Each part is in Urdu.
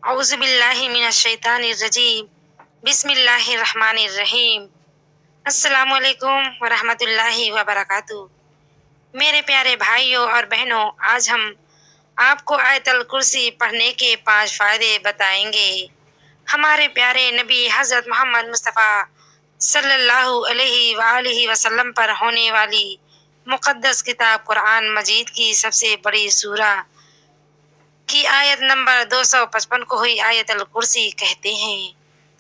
اعوذ باللہ من الشیطان الرجیم بسم اللہ الرحمن الرحیم۔ السلام علیکم ورحمۃ اللہ وبرکاتہ۔ میرے پیارے بھائیوں اور بہنوں، آج ہم آپ کو آیت الکرسی پڑھنے کے 5 فائدے بتائیں گے۔ ہمارے پیارے نبی حضرت محمد مصطفیٰ صلی اللہ علیہ وآلہ وسلم پر ہونے والی مقدس کتاب قرآن مجید کی سب سے بڑی سورہ کی آیت نمبر 255 کو ہوئی آیت الکرسی کہتے ہیں۔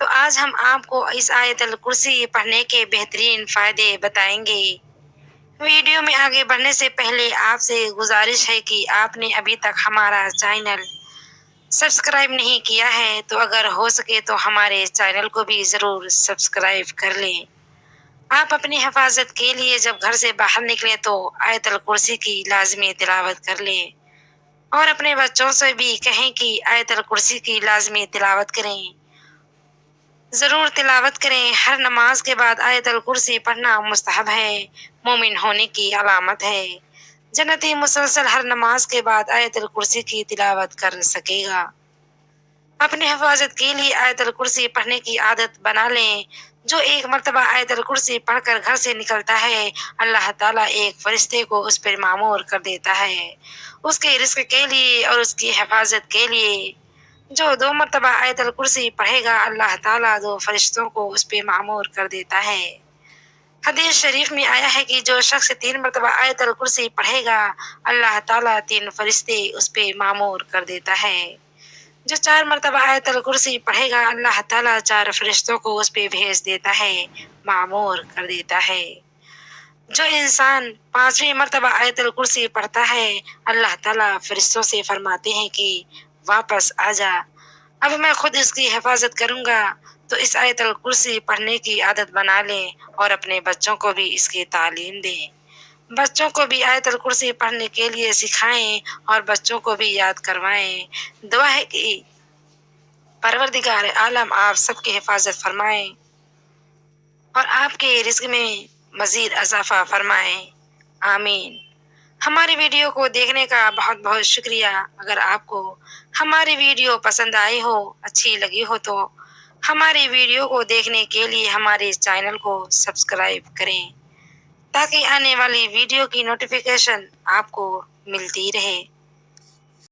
تو آج ہم آپ کو اس آیت الکرسی پڑھنے کے بہترین فائدے بتائیں گے۔ ویڈیو میں آگے بڑھنے سے پہلے آپ سے گزارش ہے کہ آپ نے ابھی تک ہمارا چینل سبسکرائب نہیں کیا ہے تو اگر ہو سکے تو ہمارے چینل کو بھی ضرور سبسکرائب کر لیں۔ آپ اپنی حفاظت کے لیے جب گھر سے باہر نکلیں تو آیت الکرسی کی لازمی تلاوت کر لیں، اور اپنے بچوں سے بھی کہیں کہ آیت الکرسی کی لازمی تلاوت کریں۔ ضرور تلاوت کریں۔ ہر نماز کے بعد آیت الکرسی پڑھنا مستحب ہے، مومن ہونے کی علامت ہے۔ جنتی مسلسل ہر نماز کے بعد آیت الکرسی کی تلاوت کر سکے گا۔ اپنی حفاظت کے لیے آیت الکرسی پڑھنے کی عادت بنا لیں۔ جو ایک مرتبہ آیت الکرسی پڑھ کر گھر سے نکلتا ہے، اللہ تعالیٰ ایک فرشتے کو اس پر مامور کر دیتا ہے، اس کے رزق کے لیے اور اس کی حفاظت کے لیے۔ جو 2 مرتبہ آیت الکرسی پڑھے گا، اللہ تعالیٰ 2 فرشتوں کو اس پہ مامور کر دیتا ہے۔ حدیث شریف میں آیا ہے کہ جو شخص 3 مرتبہ آیت الکرسی پڑھے گا، اللہ تعالیٰ 3 فرشتے اس پہ مامور کر دیتا ہے۔ جو 4 مرتبہ آیت الکرسی پڑھے گا، اللہ تعالیٰ 4 فرشتوں کو اس پہ بھیج دیتا ہے، مامور کر دیتا ہے۔ جو انسان 5ویں مرتبہ آیت الکرسی پڑھتا ہے، اللہ تعالیٰ فرشتوں سے فرماتے ہیں کہ واپس آ جا، اب میں خود اس کی حفاظت کروں گا۔ تو اس آیت الکرسی پڑھنے کی عادت بنا لیں اور اپنے بچوں کو بھی اس کی تعلیم دیں۔ بچوں کو بھی آیت الکرسی پڑھنے کے لیے سکھائیں اور بچوں کو بھی یاد کروائیں۔ دعا ہے کہ پروردگار عالم آپ سب کی حفاظت فرمائیں اور آپ کے رزق میں مزید اضافہ فرمائیں، آمین۔ ہماری ویڈیو کو دیکھنے کا بہت بہت شکریہ۔ اگر آپ کو ہماری ویڈیو پسند آئی ہو، اچھی لگی ہو تو ہماری ویڈیو کو دیکھنے کے لیے ہمارے چینل کو سبسکرائب کریں تاکہ آنے والی ویڈیو کی نوٹیفیکیشن آپ کو ملتی رہے۔